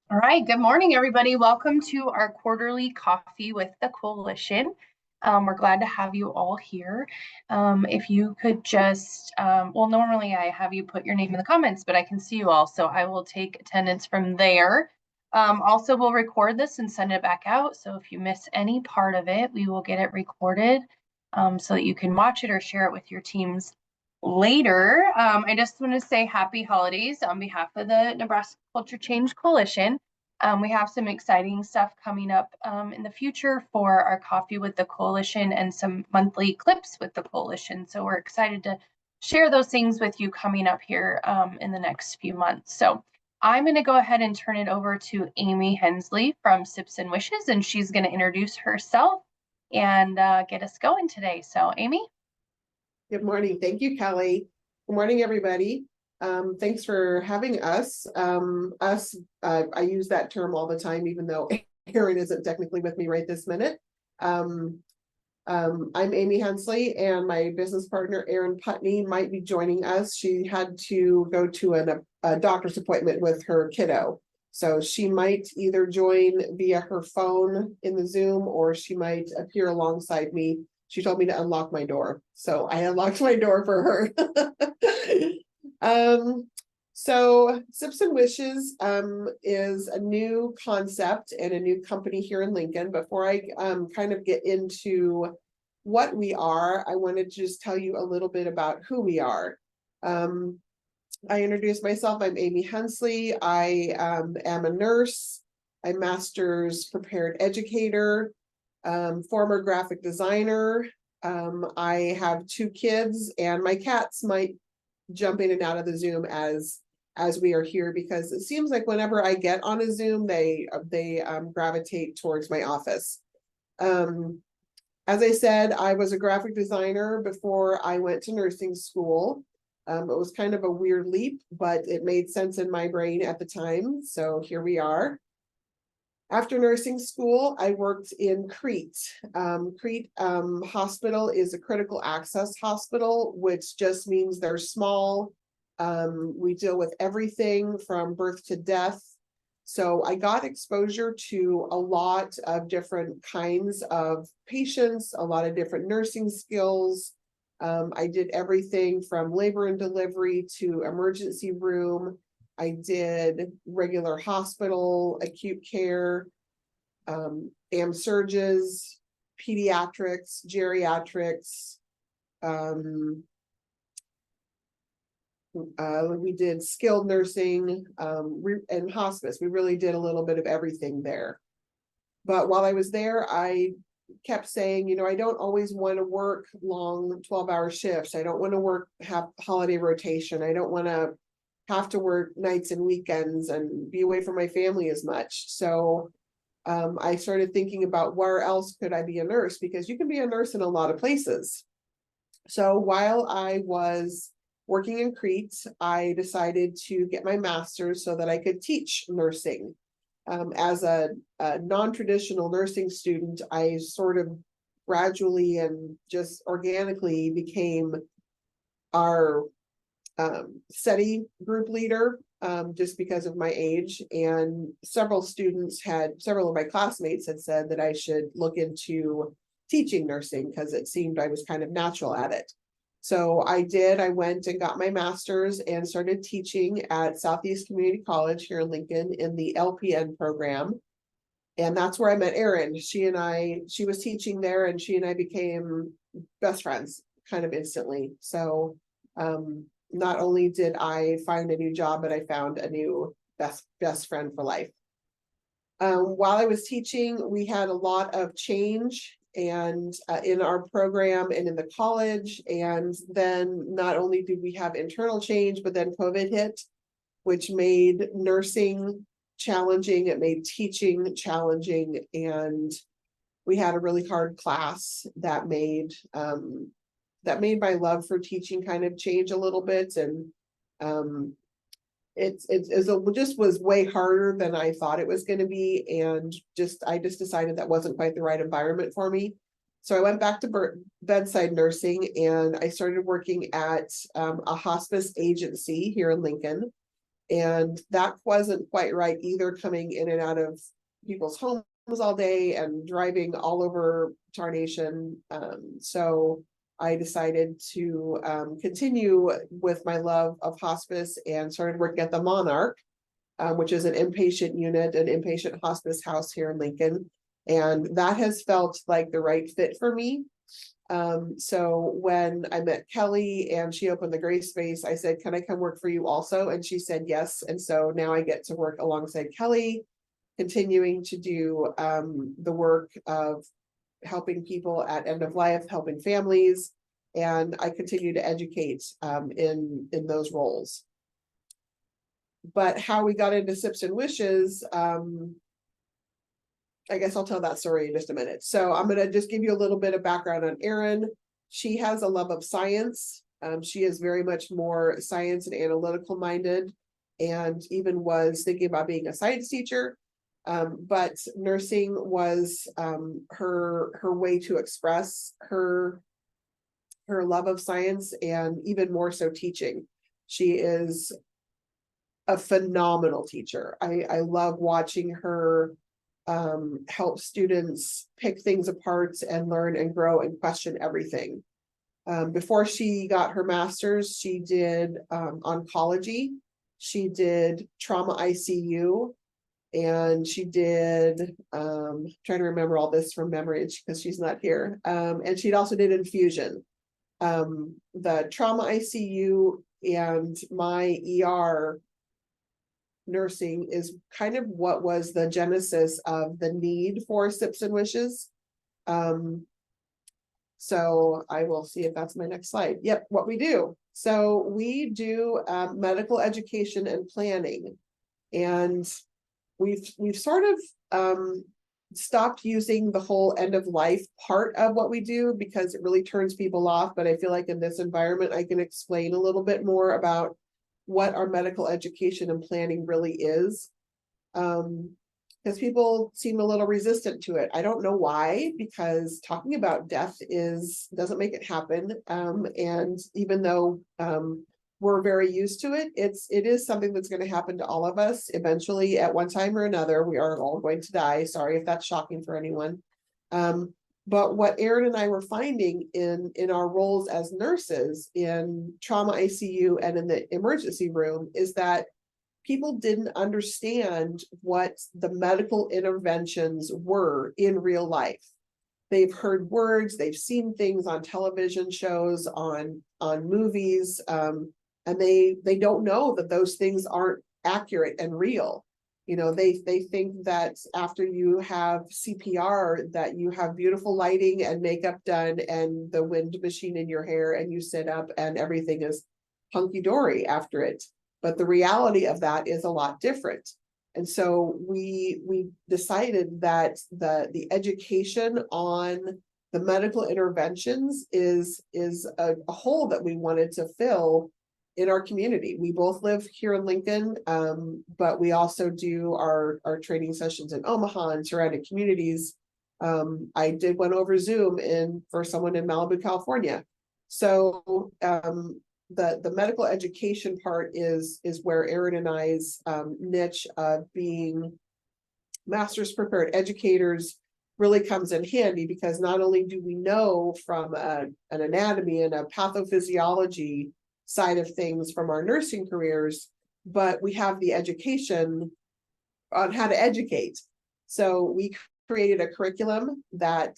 All right, good morning, everybody. Welcome to our quarterly coffee with the coalition. We're glad to have you all here. If you could just, well, normally I have you put your name in the comments, but I can see you all, so I will take attendance from there. Also, we'll record this and send it back out. So if you miss any part of it, we will get it recorded so that you can watch it or share it with your teams later. I just want to say happy holidays on behalf of the Nebraska Culture Change Coalition. We have some exciting stuff coming up in the future for our coffee with the coalition and some monthly clips with the coalition. So we're excited to share those things with you coming up here in the next few months. So I'm going to go ahead and turn it over to Amy Hensley from Sips and Wishes, and she's going to introduce herself and get us going today. So Amy. Good morning. Thank you, Kelly. Good morning, everybody. Thanks for having us. I use that term all the time, even though Erin isn't technically with me right this minute. I'm Amy Hensley, and my business partner, Erin Putney, might be joining us. She had to go to a doctor's appointment with her kiddo. So she might either join via her phone in the Zoom, or she might appear alongside me. She told me to unlock my door, so I unlocked my door for her. So Sips and Wishes is a new concept and a new company here in Lincoln. Before I kind of get into what we are, I want to just tell you a little bit about who we are. I introduced myself. I'm Amy Hensley. I am a nurse, a master's prepared educator, former graphic designer. I have 2 kids, and my cats might jump in and out of the Zoom as we are here, because it seems like whenever I get on a Zoom, they gravitate towards my office. As I said, I was a graphic designer before I went to nursing school. It was kind of a weird leap, but it made sense in my brain at the time. So here we are. After nursing school, I worked in CREAT. CREAT Hospital is a critical access hospital, which just means they're small. We deal with everything from birth to death. So I got exposure to a lot of different kinds of patients, a lot of different nursing skills. I did everything from labor and delivery to emergency room. I did regular hospital, acute care, AM surges, pediatrics, geriatrics. We did skilled nursing and hospice. We really did a little bit of everything there. But while I was there, I kept saying, I don't always want to work long 12-hour shifts. I don't want to have holiday rotation. I don't want to have to work nights and weekends and be away from my family as much. So I started thinking about where else could I be a nurse, because you can be a nurse in a lot of places. So while I was working in CREAT, I decided to get my master's so that I could teach nursing. As a non-traditional nursing student, I sort of gradually and just organically became our study group leader, just because of my age. And several of my classmates had said that I should look into teaching nursing, because it seemed I was kind of natural at it. So I did. I went and got my master's and started teaching at Southeast Community College here in Lincoln in the LPN program. And that's where I met Erin. She was teaching there, and she and I became best friends kind of instantly. So not only did I find a new job, but I found a new best friend for life. While I was teaching, we had a lot of change and in our program and in the college. And then not only did we have internal change, but then COVID hit, which made nursing challenging. It made teaching challenging. And we had a really hard class that made my love for teaching kind of change a little bit. And it just was way harder than I thought it was going to be. And I just decided that wasn't quite the right environment for me. So I went back to bedside nursing, and I started working at a hospice agency here in Lincoln. And that wasn't quite right either, coming in and out of people's homes all day and driving all over Tarnation. So I decided to continue with my love of hospice and started working at the Monarch, which is an inpatient unit, an inpatient hospice house here in Lincoln. And that has felt like the right fit for me. So when I met Kelly and she opened the Gray Space, I said, can I come work for you also? And she said yes. And so now I get to work alongside Kelly, continuing to do the work of helping people at end of life, helping families, and I continue to educate in those roles. But how we got into Sips and Wishes, I guess I'll tell that story in just a minute. So I'm going to just give you a little bit of background on Erin. She has a love of science. She is very much more science and analytical minded, and even was thinking about being a science teacher. But nursing was her way to express her love of science, and even more so teaching. She is a phenomenal teacher. I love watching her help students pick things apart and learn and grow and question everything. Before she got her master's, she did oncology, she did trauma ICU, and she did trying to remember all this from memory because she's not here. And she also did infusion. The trauma ICU and my ER nursing is kind of what was the genesis of the need for Sips and Wishes. So I will see if that's my next slide. Yep, what we do. So we do medical education and planning, and we've sort of stopped using the whole end of life part of what we do because it really turns people off. But I feel like in this environment, I can explain a little bit more about what our medical education and planning really is. Because people seem a little resistant to it. I don't know why, because talking about death doesn't make it happen. And even though we're very used to it, it is something that's going to happen to all of us eventually at one time or another. We are all going to die. Sorry if that's shocking for anyone. But what Erin and I were finding in our roles as nurses in trauma ICU and in the emergency room is that people didn't understand what the medical interventions were in real life. They've heard words, they've seen things on television shows, on movies, and they don't know that those things aren't accurate and real. You know, they think that after you have CPR that you have beautiful lighting and makeup done and the wind machine in your hair and you sit up and everything is hunky-dory after it. But the reality of that is a lot different. And so we decided that the education on the medical interventions is a hole that we wanted to fill in our community. We both live here in Lincoln, but we also do our training sessions in Omaha and surrounding communities. I did one over Zoom for someone in Malibu, California. So the medical education part is where Erin and I's niche of being master's prepared educators really comes in handy, because not only do we know from an anatomy and a pathophysiology side of things from our nursing careers, but we have the education on how to educate. So we created a curriculum that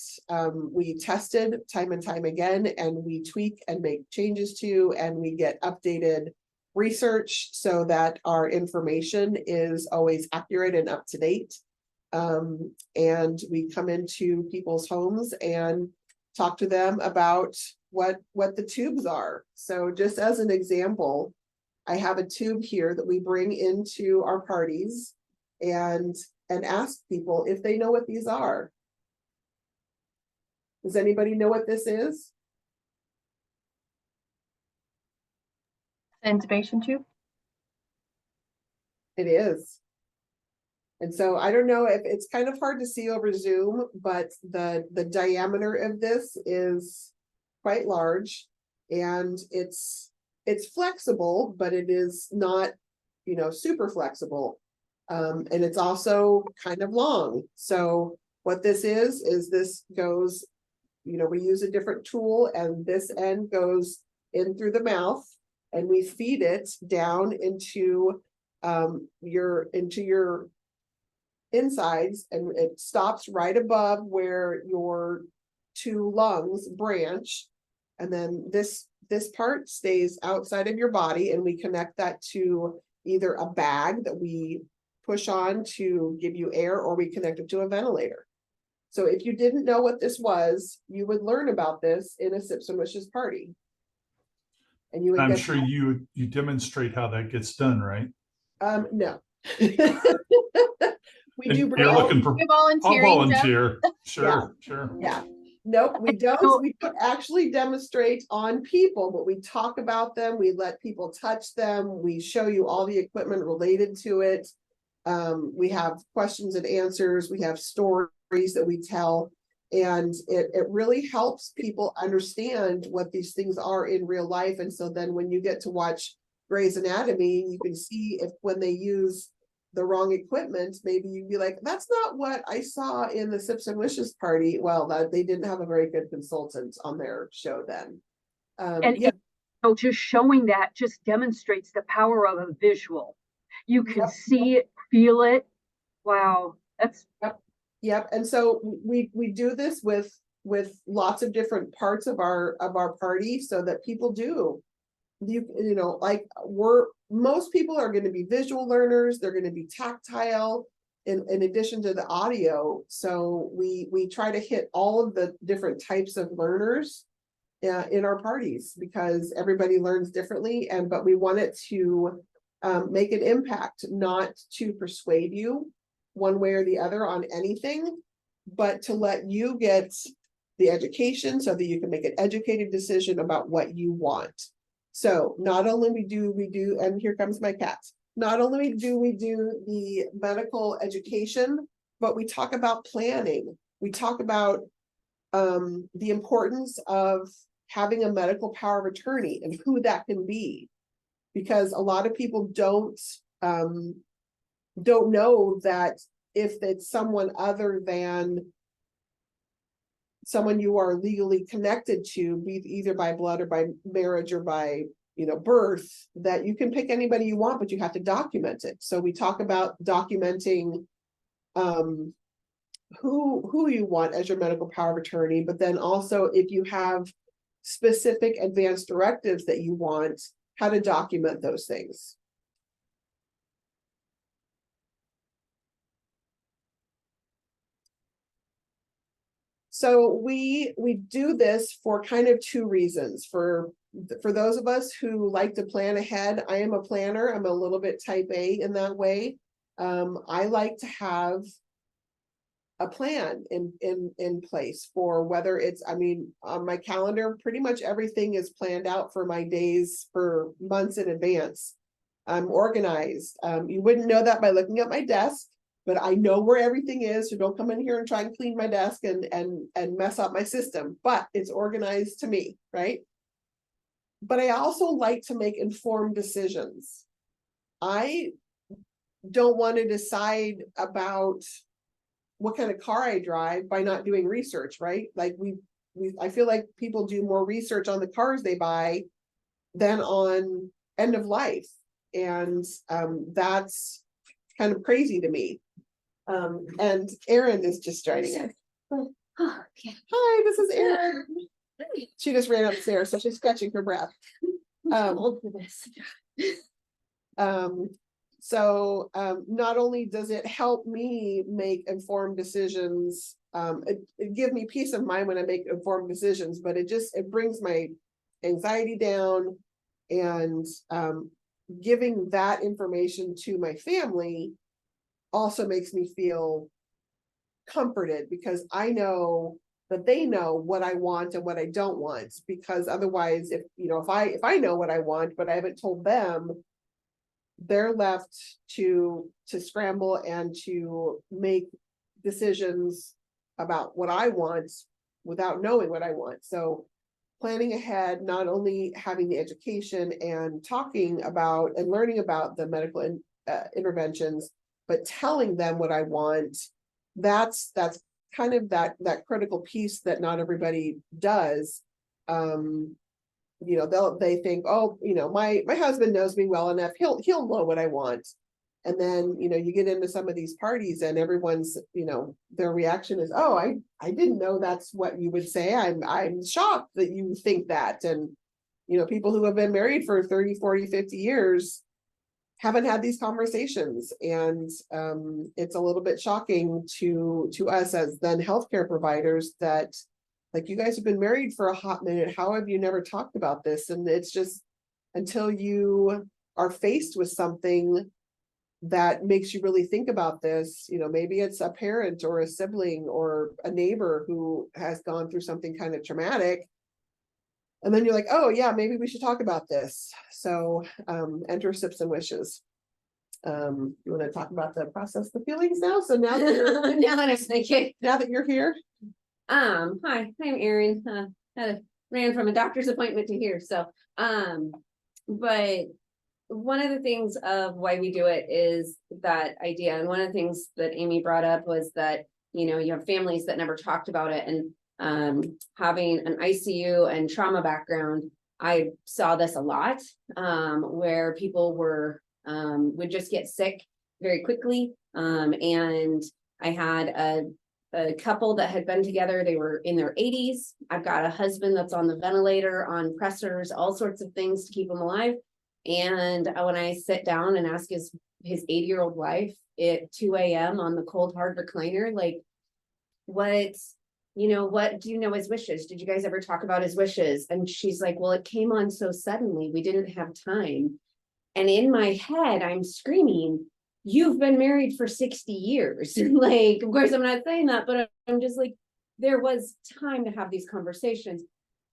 we tested time and time again, and we tweak and make changes to, and we get updated research so that our information is always accurate and up to date. And we come into people's homes and talk to them about what the tubes are. So just as an example, I have a tube here that we bring into our parties and ask people if they know what these are. Does anybody know what this is? Intubation tube? It is. And so I don't know if it's kind of hard to see over Zoom, but the diameter of this is quite large, and it's flexible, but it is not, super flexible. And it's also kind of long. So what this is this goes, we use a different tool, and this end goes in through the mouth, and we feed it down into your insides, and it stops right above where your two lungs branch. And then this part stays outside of your body, and we connect that to either a bag that we push on to give you air, or we connect it to a ventilator. So if you didn't know what this was, you would learn about this in a Sips and Wishes party. And you would I'm get sure you demonstrate how that gets done, right? no. We And do you're bring looking for, You're I'll volunteering, Jeff? volunteer. Yeah. Sure, sure. Yeah. Nope, we don't. So- We don't actually demonstrate on people, but we talk about them. We let people touch them. We show you all the equipment related to it. We have questions and answers. We have stories that we tell. And it really helps people understand what these things are in real life. And so then when you get to watch Grey's Anatomy, you can see if when they use the wrong equipment, maybe you'd be like, that's not what I saw in the Sips and Wishes party. Well, they didn't have a very good consultant on their show then. And Yeah, so just showing that just demonstrates the power of a visual. You can Yep. see it, feel it. Wow, that's yep. And so we do this with lots of different parts of our party, so that people do. Like most people are going to be visual learners. They're going to be tactile in addition to the audio. So we try to hit all of the different types of learners in our parties, because everybody learns differently, but we want it to make an impact, not to persuade you one way or the other on anything, but to let you get the education so that you can make an educated decision about what you want. So not only do we do, and here comes my cat, not only do we do the medical education, but we talk about planning. We talk about the importance of having a medical power of attorney and who that can be. Because a lot of people don't know that if it's someone other than someone you are legally connected to, be either by blood or by marriage or by birth, that you can pick anybody you want, but you have to document it. So we talk about documenting who you want as your medical power of attorney, but then also if you have specific advanced directives that you want, how to document those things. So we do this for kind of two reasons. For those of us who like to plan ahead, I am a planner. I'm a little bit type A in that way. I like to have a plan in place for whether it's, on my calendar, pretty much everything is planned out for my days for months in advance. I'm organized. You wouldn't know that by looking at my desk, but I know where everything is. So don't come in here and try and clean my desk and mess up my system, but it's organized to me, right? But I also like to make informed decisions. I don't want to decide about what kind of car I drive by not doing research, right? Like I feel like people do more research on the cars they buy than on end of life. And that's kind of crazy to me. And Erin is just joining us. Hi, this is Erin. She just ran upstairs, so she's catching her breath. So not only does it help me make informed decisions, it gives me peace of mind when I make informed decisions, but it brings my anxiety down, and giving that information to my family also makes me feel comforted, because I know that they know what I want and what I don't want. Because otherwise, if I know what I want, but I haven't told them, they're left to scramble and to make decisions about what I want without knowing what I want. So planning ahead, not only having the education and talking about and learning about the medical interventions, but telling them what I want. That's kind of that critical piece that not everybody does. You know, they think, oh, you know, my husband knows me well enough, he'll know what I want. And then, you know, you get into some of these parties and everyone's, you know, their reaction is, oh, I didn't know that's what you would say. I'm shocked that you think that. And, you know, people who have been married for 30, 40, 50 years haven't had these conversations. And it's a little bit shocking to us as then healthcare providers that, like, you guys have been married for a hot minute. How have you never talked about this? And it's just until you are faced with something that makes you really think about this, you know, maybe it's a parent or a sibling or a neighbor who has gone through something kind of traumatic. And then you're like, oh yeah, maybe we should talk about this. So enter Sips and Wishes. You want to talk about the process, the feelings now? So now that you're, Now that I'm thinking, now that you're here. hi, I'm Erin. Ran from a doctor's appointment to here, so, but one of the things of why we do it is that idea, and one of the things that Amy brought up was that, you know, you have families that never talked about it, and having an ICU and trauma background, I saw this a lot, where people would just get sick very quickly, and I had a couple that had been together, they were in their 80s. I've got a husband that's on the ventilator, on pressors, all sorts of things to keep him alive. And when I sit down and ask his 80-year-old wife at 2 a.m. on the cold hard recliner, like, what do you know his wishes? Did you guys ever talk about his wishes? And she's like, well, it came on so suddenly, we didn't have time. And in my head, I'm screaming, you've been married for 60 years. Like, of course, I'm not saying that, but I'm just like, there was time to have these conversations,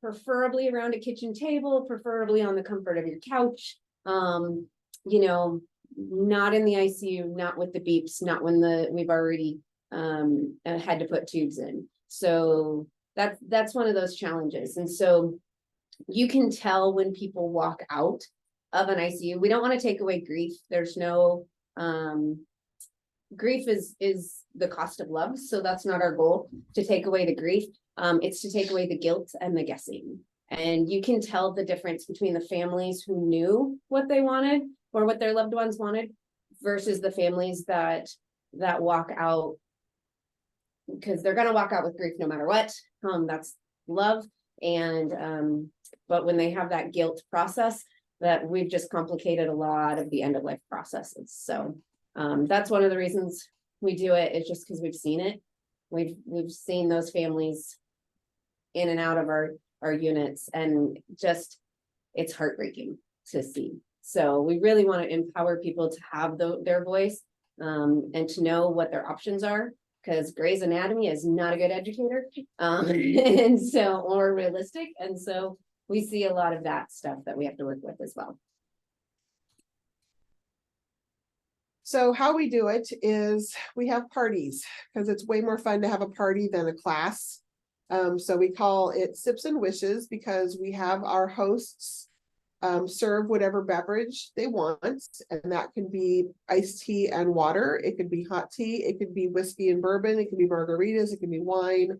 preferably around a kitchen table, preferably on the comfort of your couch. You know, not in the ICU, not with the beeps, not when we've already had to put tubes in. So that's one of those challenges. And so you can tell when people walk out of an ICU. We don't want to take away grief. There's no grief is the cost of love. So that's not our goal, to take away the grief. It's to take away the guilt and the guessing. And you can tell the difference between the families who knew what they wanted or what their loved ones wanted versus the families that walk out, because they're going to walk out with grief no matter what. That's love. And but when they have that guilt process, that we've just complicated a lot of the end of life processes. So that's one of the reasons we do it, is just because we've seen it. We've seen those families in and out of our units, and just, it's heartbreaking to see. So we really want to empower people to have their voice, and to know what their options are, because Grey's Anatomy is not a good educator, and so, or realistic. And so we see a lot of that stuff that we have to work with as well. So how we do it is we have parties, because it's way more fun to have a party than a class. So we call it Sips and Wishes, because we have our hosts serve whatever beverage they want, and that can be iced tea and water, it could be hot tea, it could be whiskey and bourbon, it could be margaritas, it could be wine,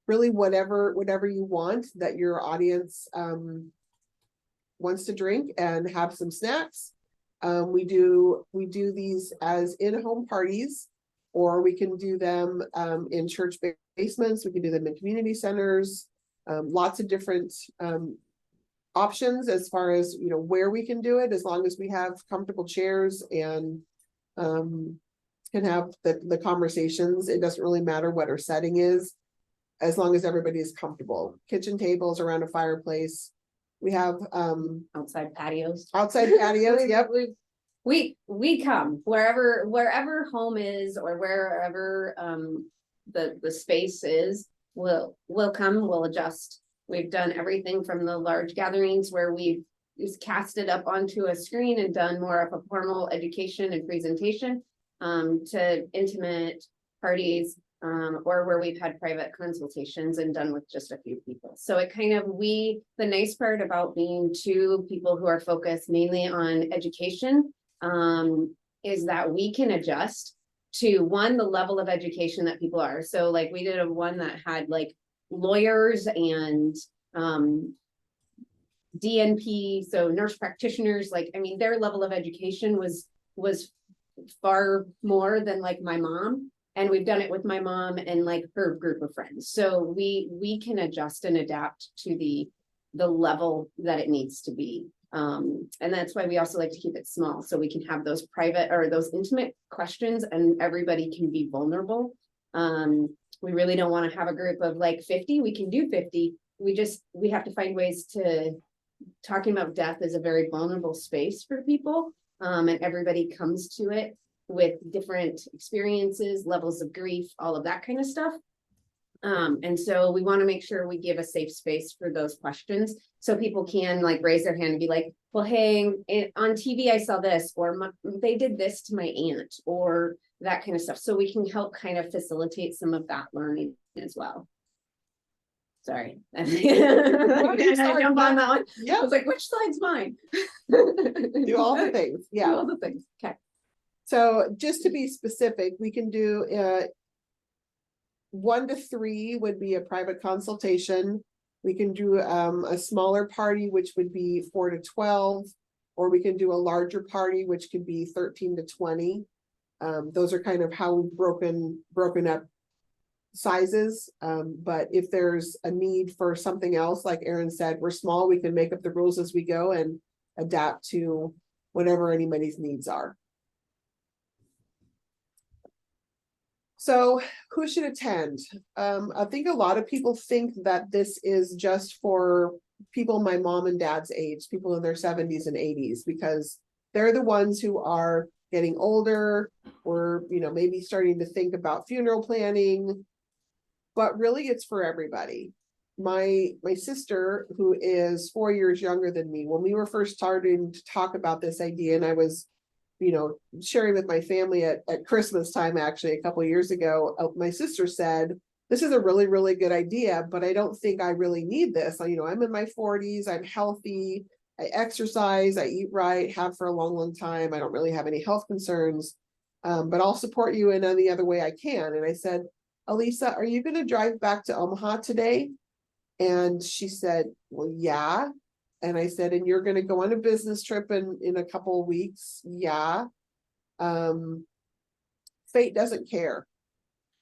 really whatever you want that your audience wants to drink and have some snacks. We do these as in-home parties, or we can do them in church basements, we can do them in community centers, lots of different options as far as, you know, where we can do it, as long as we have comfortable chairs and can have the conversations. It doesn't really matter what our setting is, as long as everybody is comfortable. Kitchen tables around a fireplace. We have Outside patios. outside patios. Yep. We come wherever home is, or wherever the space is, we'll come, we'll adjust. We've done everything from the large gatherings where we've just cast it up onto a screen and done more of a formal education and presentation, to intimate parties or where we've had private consultations and done with just a few people. So it kind of, the nice part about being two people who are focused mainly on education, is that we can adjust to one, the level of education that people are. So like we did a one that had like lawyers and, DNP, so nurse practitioners, like, I mean, their level of education was far more than like my mom. And we've done it with my mom and like her group of friends. So we can adjust and adapt to the level that it needs to be. And that's why we also like to keep it small, so we can have those private or those intimate questions and everybody can be vulnerable. We really don't want to have a group of like 50, we can do 50. We have to find ways to, talking about death is a very vulnerable space for people. And everybody comes to it with different experiences, levels of grief, all of that kind of stuff. And so we want to make sure we give a safe space for those questions. So people can like raise their hand and be like, well, hey, on TV, I saw this, or they did this to my aunt, or that kind of stuff. So we can help kind of facilitate some of that learning as well. Sorry. I jump on that one. I Yeah, was like, which side's mine? do all the things, Do yeah. all the things, okay. So just to be specific, we can do 1 to 3 would be a private consultation. We can do a smaller party, which would be 4 to 12, or we can do a larger party, which could be 13 to 20. Those are kind of how we've broken up sizes. But if there's a need for something else, like Erin said, we're small, we can make up the rules as we go and adapt to whatever anybody's needs are. So who should attend? I think a lot of people think that this is just for people my mom and dad's age, people in their 70s and 80s, because they're the ones who are getting older, or, you know, maybe starting to think about funeral planning. But really it's for everybody. My sister, who is 4 years younger than me, when we were first starting to talk about this idea, and I was, you know, sharing with my family at Christmas time, actually a couple of years ago, my sister said, this is a really, really good idea, but I don't think I really need this. You know, I'm in my 40s, I'm healthy, I exercise, I eat right, have for a long, long time. I don't really have any health concerns, but I'll support you in any other way I can. And I said, Elisa, are you going to drive back to Omaha today? And she said, well, yeah. And I said, and you're going to go on a business trip in a couple of weeks? Yeah. Fate doesn't care.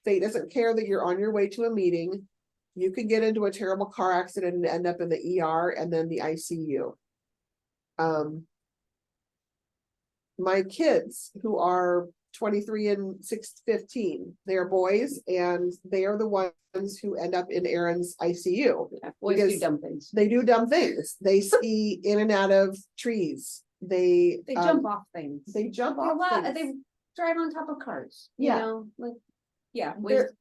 Fate doesn't care that you're on your way to a meeting. You could get into a terrible car accident and end up in the ER and then the ICU. My kids, who are 23 and 15, they're boys, and they are the ones who end up in Erin's ICU. Boys Because do dumb things. they do dumb things. They ski in and out of trees. They Jump off things. They jump A off lot, things. they drive on top of cars, Yeah. you know, like, yeah.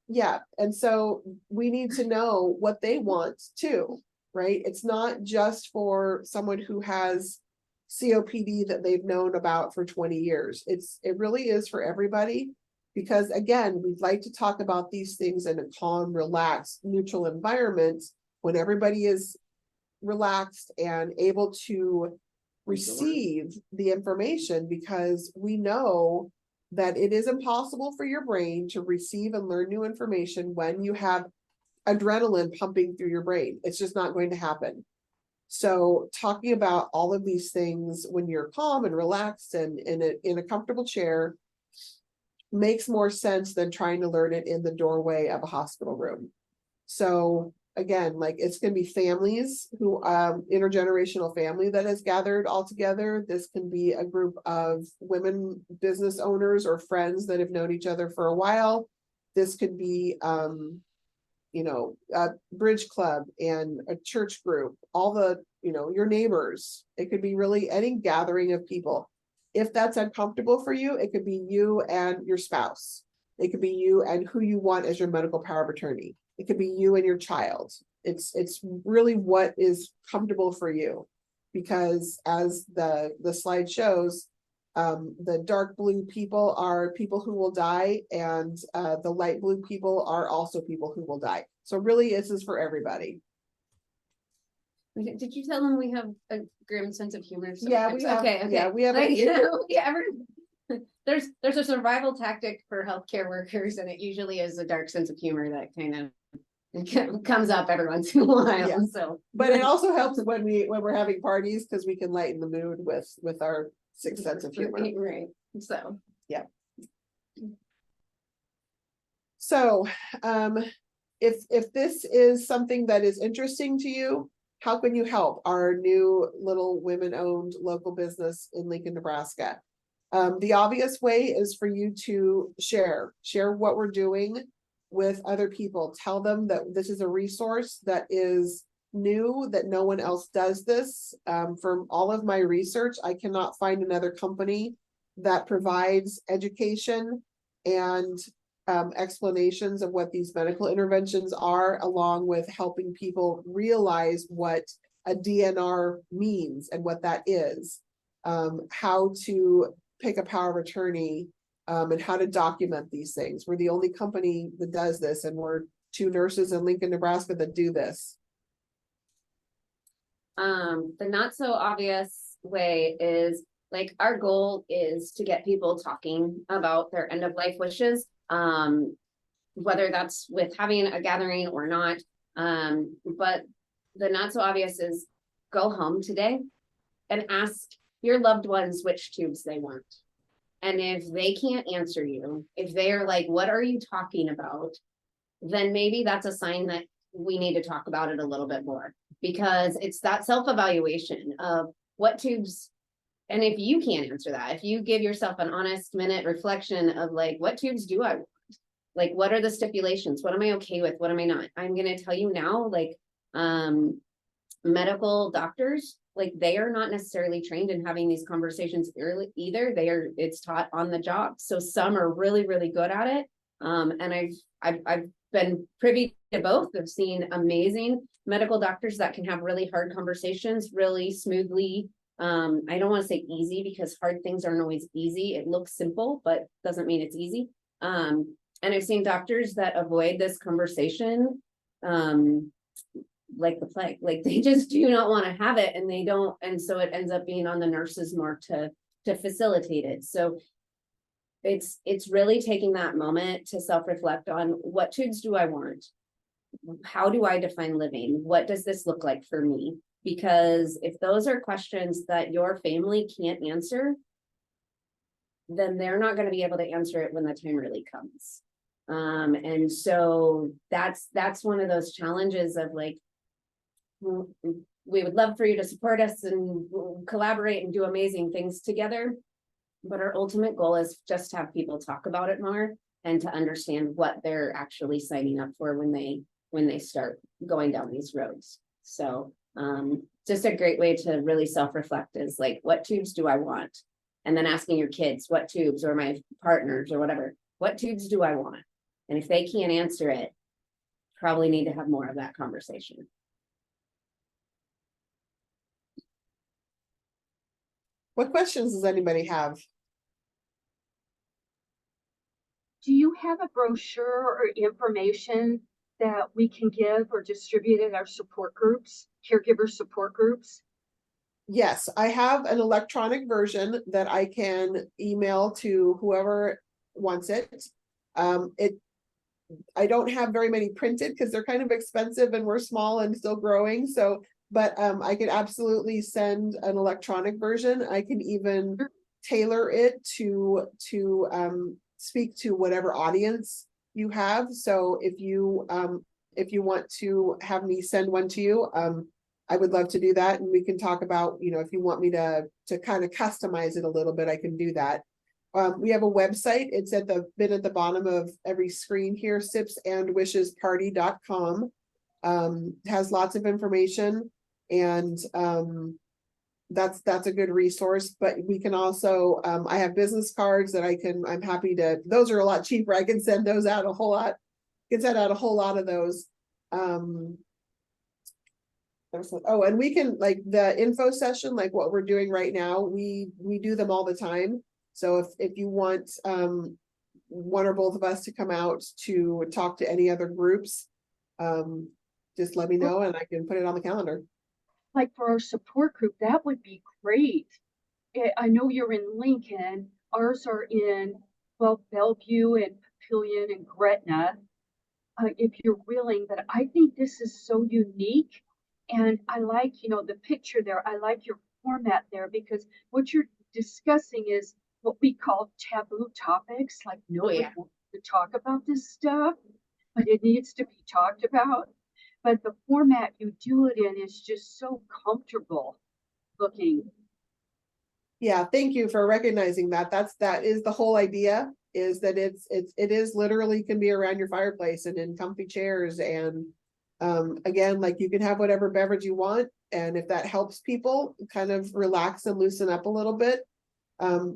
Yeah, and so we need to know what they want too, right? It's not just for someone who has COPD that they've known about for 20 years. It really is for everybody, because again, we'd like to talk about these things in a calm, relaxed, neutral environment when everybody is relaxed and able to receive the information, because we know that it is impossible for your brain to receive and learn new information when you have adrenaline pumping through your brain. It's just not going to happen. So talking about all of these things when you're calm and relaxed and in a comfortable chair makes more sense than trying to learn it in the doorway of a hospital room. So again, like, it's going to be families who, intergenerational family that has gathered all together. This can be a group of women business owners or friends that have known each other for a while. This could be, you know, a bridge club and a church group, all the, you know, your neighbors. It could be really any gathering of people. If that's uncomfortable for you, it could be you and your spouse. It could be you and who you want as your medical power of attorney. It could be you and your child. It's really what is comfortable for you, because as the slide shows, The dark blue people are people who will die, and the light blue people are also people who will die. So really, this is for everybody. Did you tell them we have a grim sense of humor? Yeah, we have- Okay, okay. yeah, we have Like, a- there's a survival tactic for healthcare workers, and it usually is a dark sense of humor that kind of comes up every once in a while, Yeah. so. But it also helps when we're having parties, because we can lighten the mood with our sixth sense of humor. Right, so. So, if this is something that is interesting to you, how can you help our new little women-owned local business in Lincoln, Nebraska? The obvious way is for you to share what we're doing with other people. Tell them that this is a resource that is new, that no one else does this. From all of my research, I cannot find another company that provides education and explanations of what these medical interventions are, along with helping people realize what a DNR means and what that is, how to pick a power of attorney, and how to document these things. We're the only company that does this, and we're 2 nurses in Lincoln, Nebraska that do this. The not so obvious way is, like, our goal is to get people talking about their end of life wishes. Whether that's with having a gathering or not. But the not so obvious is go home today and ask your loved ones which tubes they want. And if they can't answer you, if they are like, what are you talking about? Then maybe that's a sign that we need to talk about it a little bit more, because it's that self-evaluation of what tubes. And if you can't answer that, if you give yourself an honest minute reflection of like, what tubes do I want? Like, what are the stipulations? What am I okay with? What am I not? I'm gonna tell you now, like, medical doctors, like, they are not necessarily trained in having these conversations early either. It's taught on the job. So some are really, really good at it. And I've been privy to both. I've seen amazing medical doctors that can have really hard conversations really smoothly. I don't want to say easy, because hard things aren't always easy. It looks simple, but doesn't mean it's easy. And I've seen doctors that avoid this conversation, like the plague, like they just do not want to have it, and they don't, and so it ends up being on the nurses more to facilitate it. So it's really taking that moment to self-reflect on, what tubes do I want? How do I define living? What does this look like for me? Because if those are questions that your family can't answer, then they're not going to be able to answer it when the time really comes. And so that's one of those challenges of like, we would love for you to support us and collaborate and do amazing things together. But our ultimate goal is just to have people talk about it more, and to understand what they're actually signing up for when they start going down these roads. So just a great way to really self-reflect is like, what tubes do I want? And then asking your kids, what tubes, or my partners or whatever, what tubes do I want? And if they can't answer it, probably need to have more of that conversation. What questions does anybody have? Do you have a brochure or information that we can give or distribute in our support groups, caregiver support groups? Yes, I have an electronic version that I can email to whoever wants it. I don't have very many printed because they're kind of expensive and we're small and still growing. So, but I could absolutely send an electronic version. I can even tailor it to speak to whatever audience you have. So if you want to have me send one to you, I would love to do that. And we can talk about, if you want me to kind of customize it a little bit, I can do that. We have a website. It's been at the bottom of every screen here, sipsandwishesparty.com. Has lots of information, and that's a good resource. But we can also, I have business cards that I'm happy to, those are a lot cheaper. I can send those out a whole lot. Can send out a whole lot of those. Excellent. Oh, and we can, like, the info session, like what we're doing right now, we do them all the time. So if you want, one or both of us to come out to talk to any other groups, just let me know and I can put it on the calendar. Like for our support group, that would be great. I know you're in Lincoln, ours are in, well, Bellevue and Papillion and Gretna. If you're willing, but I think this is so unique. And I like, the picture there. I like your format there because what you're discussing is what we call taboo topics. Like nobody yeah. wants to talk about this stuff, but it needs to be talked about. But the format you do it in is just so comfortable looking. Yeah, thank you for recognizing that. That is the whole idea, is that it is literally can be around your fireplace and in comfy chairs and again, like you can have whatever beverage you want, and if that helps people kind of relax and loosen up a little bit,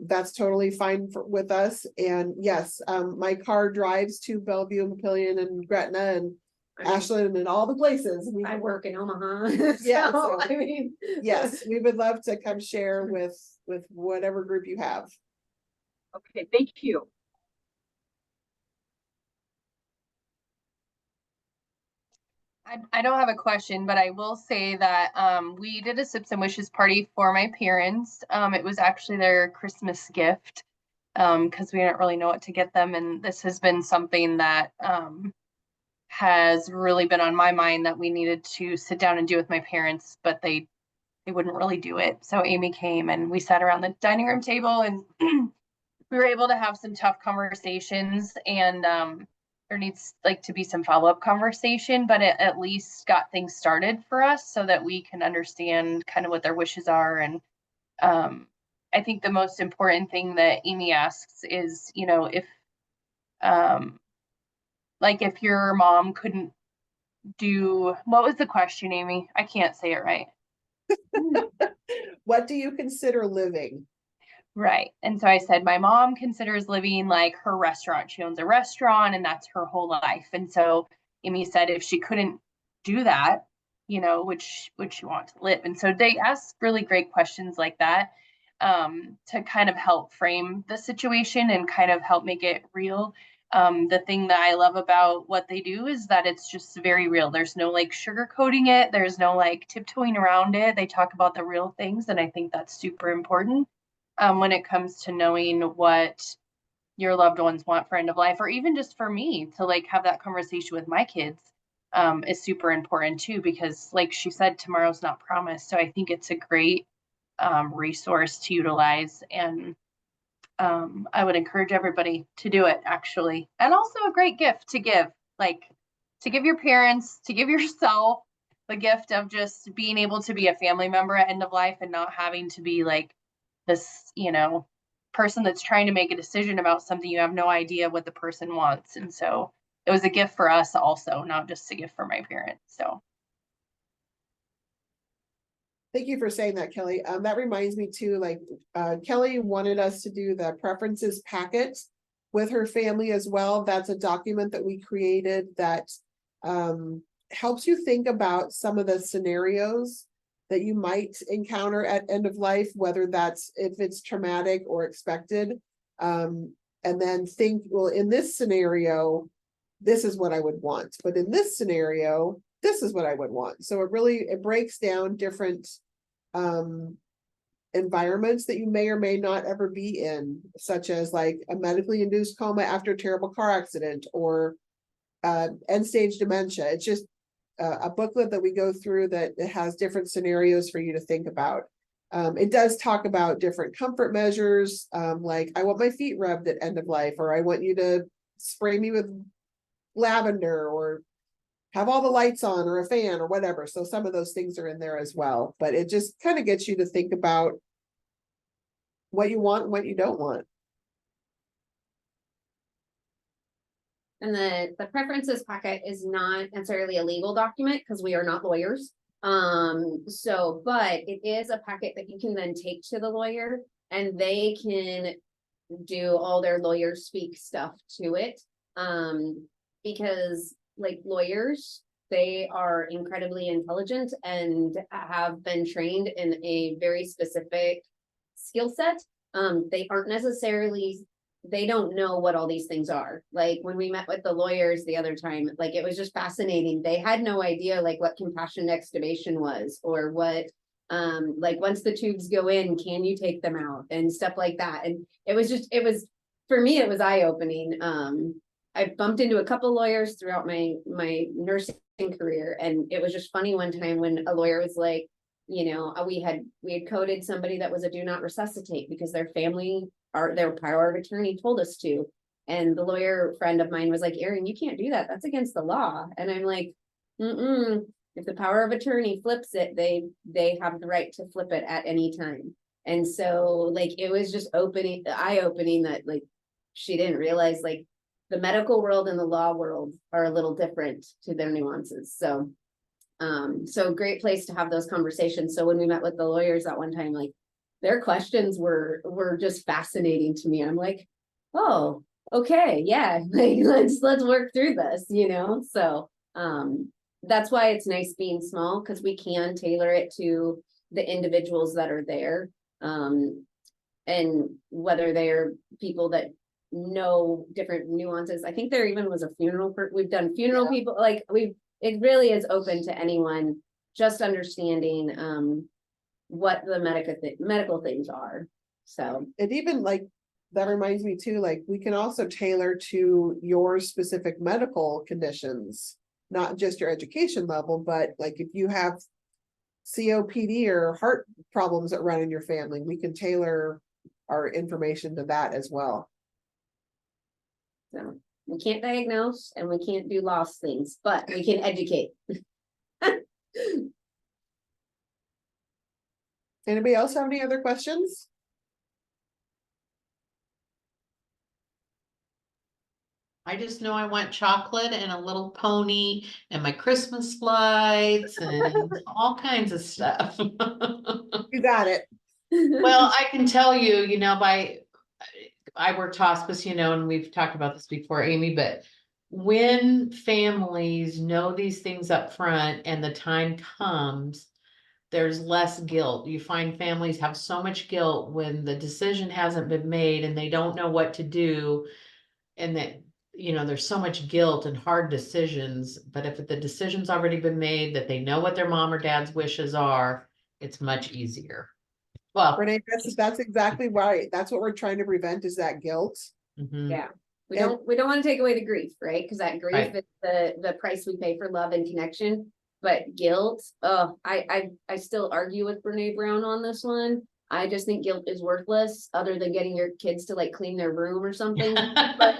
that's totally fine with us. And yes, my car drives to Bellevue and Papillion and Gretna and Ashland and all the places. I work in Omaha. Yeah, So, so- I mean. Yes, we would love to come share with whatever group you have. Okay, thank you. I don't have a question, but I will say that we did a Sips and Wishes party for my parents. It was actually their Christmas gift because we didn't really know what to get them, and this has been something that has really been on my mind that we needed to sit down and do with my parents, but they wouldn't really do it. So Amy came and we sat around the dining room table and we were able to have some tough conversations, and there needs like to be some follow-up conversation, but it at least got things started for us so that we can understand kind of what their wishes are. And I think the most important thing that Amy asks is, if like if your mom couldn't do, what was the question, Amy? I can't say it right. What do you consider living? Right. And so I said, my mom considers living like her restaurant. She owns a restaurant and that's her whole life. And so Amy said, if she couldn't do that, which would she want to live? And so they ask really great questions like that to kind of help frame the situation and kind of help make it real. The thing that I love about what they do is that it's just very real. There's no like sugarcoating it. There's no like tiptoeing around it. They talk about the real things. And I think that's super important when it comes to knowing what your loved ones want for end of life, or even just for me to like have that conversation with my kids is super important too, because like she said, tomorrow's not promised. So I think it's a great resource to utilize. And I would encourage everybody to do it actually. And also a great gift to give, like to give your parents, to give yourself the gift of just being able to be a family member at end of life and not having to be like this, person that's trying to make a decision about something. You have no idea what the person wants. And so it was a gift for us also, not just a gift for my parents. So Thank you for saying that, Kelly. That reminds me too, like, Kelly wanted us to do the preferences packet with her family as well. That's a document that we created that helps you think about some of the scenarios that you might encounter at end of life, whether that's if it's traumatic or expected. And then think, well, in this scenario, this is what I would want, but in this scenario, this is what I would want. So it breaks down different environments that you may or may not ever be in, such as like a medically induced coma after a terrible car accident or end stage dementia. It's just a booklet that we go through that has different scenarios for you to think about. It does talk about different comfort measures, like I want my feet rubbed at end of life, or I want you to spray me with lavender, or have all the lights on, or a fan, or whatever. So some of those things are in there as well, but it just kind of gets you to think about what you want and what you don't want. And the preferences packet is not necessarily a legal document because we are not lawyers. But it is a packet that you can then take to the lawyer and they can do all their lawyer speak stuff to it. Because like lawyers they are incredibly intelligent and have been trained in a very specific skill set. They aren't necessarily, they don't know what all these things are. Like when we met with the lawyers the other time, like it was just fascinating. They had no idea like what compassionate extubation was, or what, like once the tubes go in, can you take them out and stuff like that. And it was, for me, it was eye-opening. I bumped into a couple lawyers throughout my nursing career, and it was just funny one time when a lawyer was like, you know, we had coded somebody that was a do not resuscitate because their family, their power of attorney told us to. And the lawyer friend of mine was like, Erin, you can't do that. That's against the law. And I'm like, if the power of attorney flips it, they have the right to flip it at any time. And so like, it was just eye-opening that like, she didn't realize like the medical world and the law world are a little different to their nuances. So great place to have those conversations. So when we met with the lawyers that one time, like their questions were just fascinating to me. I'm like, oh, okay, yeah, like let's work through this, you know? So that's why it's nice being small, because we can tailor it to the individuals that are there. And whether they're people that know different nuances. I think there even was a funeral, we've done funeral people, like it really is open to anyone just understanding what the medical things are. So And even like, that reminds me too, like, we can also tailor to your specific medical conditions, not just your education level, but like if you have COPD or heart problems that run in your family, we can tailor our information to that as well. So we can't diagnose and we can't do lost things, but we can educate. Anybody else have any other questions? I just know I want chocolate and a little pony and my Christmas lights and all kinds of stuff. You got it. Well, I can tell you, you know, I worked hospice, you know, and we've talked about this before, Amy, but when families know these things up front and the time comes, there's less guilt. You find families have so much guilt when the decision hasn't been made and they don't know what to do. And that, you know, there's so much guilt and hard decisions, but if the decision's already been made, that they know what their mom or dad's wishes are, it's much easier. Well, Renee, that's exactly right. That's what we're trying to prevent, is that guilt. mhm. Yeah. We And- don't want to take away the grief, right? Because that grief Right. is the price we pay for love and connection. But guilt, I still argue with Brene Brown on this one. I just think guilt is worthless, other than getting your kids to like clean their room or something. But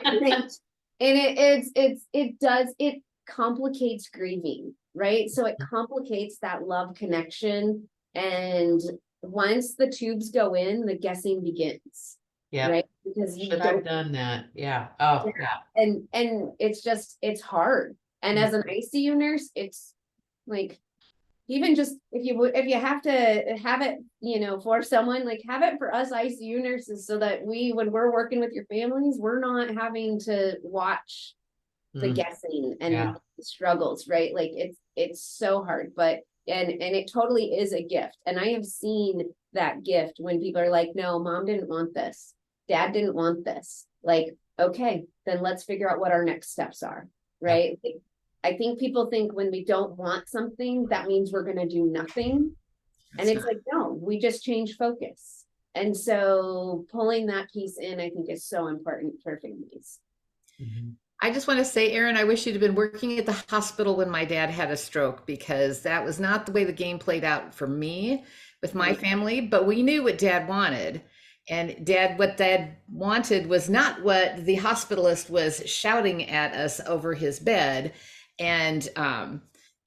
it complicates grieving, right? So it complicates that love connection. And once the tubes go in, the guessing begins. Yeah. Right? Because you Should don't have done that. Yeah. Oh, yeah. and it's hard. And as an ICU nurse, it's like, even just if you have to have it, you know, for someone, like have it for us ICU nurses, so that when we're working with your families, we're not having to watch the Mm. guessing and Yeah. the struggles, right? Like it's so hard, but and it totally is a gift. And I have seen that gift when people are like, no, mom didn't want this, dad didn't want this. Like, okay, then let's figure out what our next steps are, right? Like, I think people think when we don't want something, that means we're going to do nothing. And it's like, no, we just change focus. And so pulling that piece in, I think, is so important for families. Mhm. I just want to say, Erin, I wish you'd have been working at the hospital when my dad had a stroke, because that was not the way the game played out for me with my family, but we knew what dad wanted. And what dad wanted was not what the hospitalist was shouting at us over his bed. And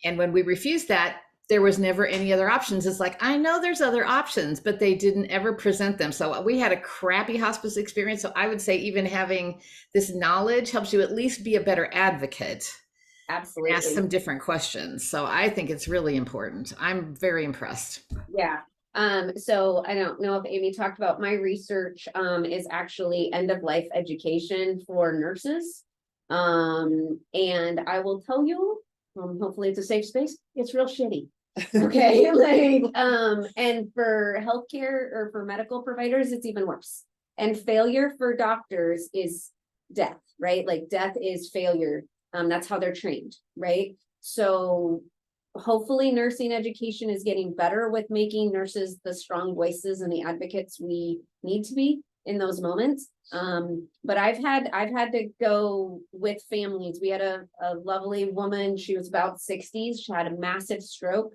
when we refused that, there was never any other options. It's like, I know there's other options, but they didn't ever present them. So we had a crappy hospice experience. So I would say even having this knowledge helps you at least be a better advocate. Absolutely. Ask some different questions. So I think it's really important. I'm very impressed. Yeah. So I don't know if Amy talked about, my research is actually end of life education for nurses. And I will tell you, hopefully it's a safe space, it's real shitty. Okay, like, and for healthcare or for medical providers, it's even worse. And failure for doctors is death, right? Like death is failure. That's how they're trained, right? So hopefully nursing education is getting better with making nurses the strong voices and the advocates we need to be in those moments. But I've had to go with families. We had a lovely woman, she was about 60s, she had a massive stroke.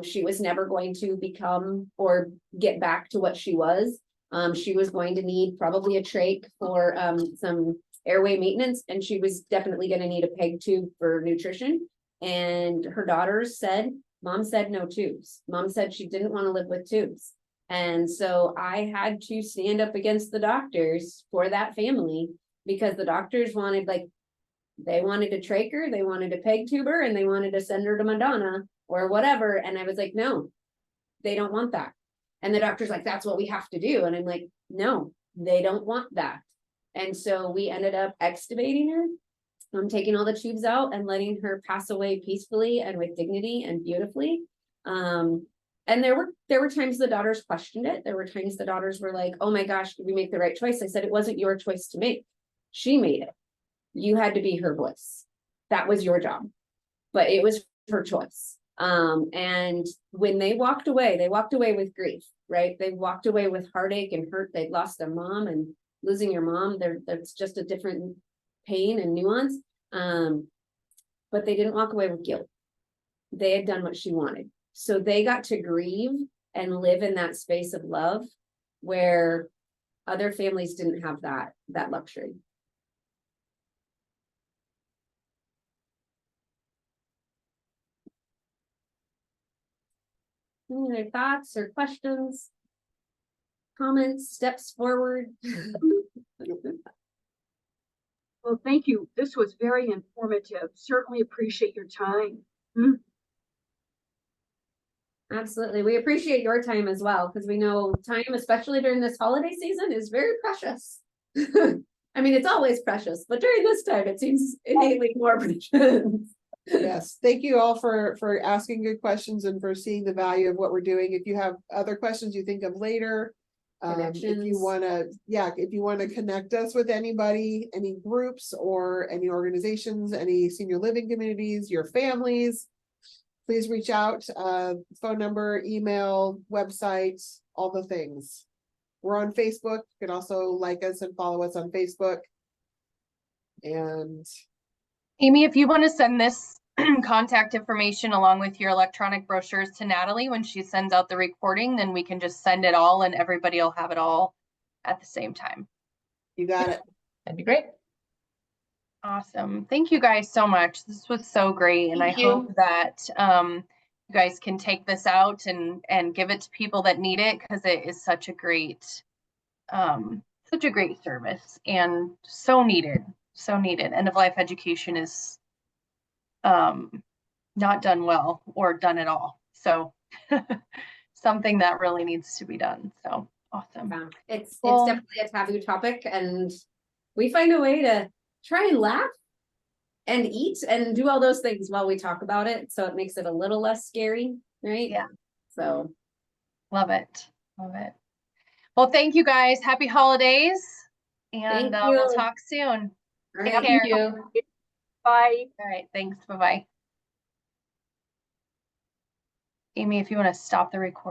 She was never going to become or get back to what she was. She was going to need probably a trach for some airway maintenance, and she was definitely going to need a peg tube for nutrition. And her daughters said, Mom said no tubes. Mom said she didn't want to live with tubes. And so I had to stand up against the doctors for that family, because the doctors wanted, like, they wanted a trach her, they wanted a peg tube her, and they wanted to send her to Madonna or whatever. And I was like, no, they don't want that. And the doctor's like, that's what we have to do. And I'm like, no, they don't want that. And so we ended up extubating her. I'm taking all the tubes out and letting her pass away peacefully and with dignity and beautifully. And there were times the daughters questioned it. There were times the daughters were like, oh my gosh, did we make the right choice? I said, it wasn't your choice to make. She made it. You had to be her voice. That was your job, but it was her choice. And when they walked away with grief, right? They walked away with heartache and hurt. They'd lost their mom, and losing your mom, there's just a different pain and nuance. But they didn't walk away with guilt. They had done what she wanted. So they got to grieve and live in that space of love where other families didn't have that luxury. Any other thoughts or questions? Comments, steps forward? Well, thank you. This was very informative. Certainly appreciate your time. Absolutely. We appreciate your time as well, because we know time, especially during this holiday season, is very precious. I mean, it's always precious, but during this time, it seems innately more precious. Yes, thank you all for asking good questions and for seeing the value of what we're doing. If you have other questions you think of later, if you Connections. want to connect us with anybody, any groups or any organizations, any senior living communities, your families, please reach out. Phone number, email, website, all the things. We're on Facebook. You can also like us and follow us on Facebook. And Amy, if you want to send this contact information along with your electronic brochures to Natalie when she sends out the recording, then we can just send it all and everybody will have it all at the same time. you got it. That'd be great. Awesome. Thank you guys so much. This was so great. And Thank I you. hope that you guys can take this out and give it to people that need it, because it is such a great service and so needed. So needed. End of life education is not done well or done at all. So something that really needs to be done. So awesome. It's Well- definitely a taboo topic, and we find a way to try and laugh and eat and do all those things while we talk about it. So it makes it a little less scary, right? Yeah. So Love it. Love it. Well, thank you guys. Happy holidays. And Thank we'll you. talk soon. all Take right. care. Thank you. Bye. All right. Thanks. Bye-bye. Amy, if you want to stop the recording.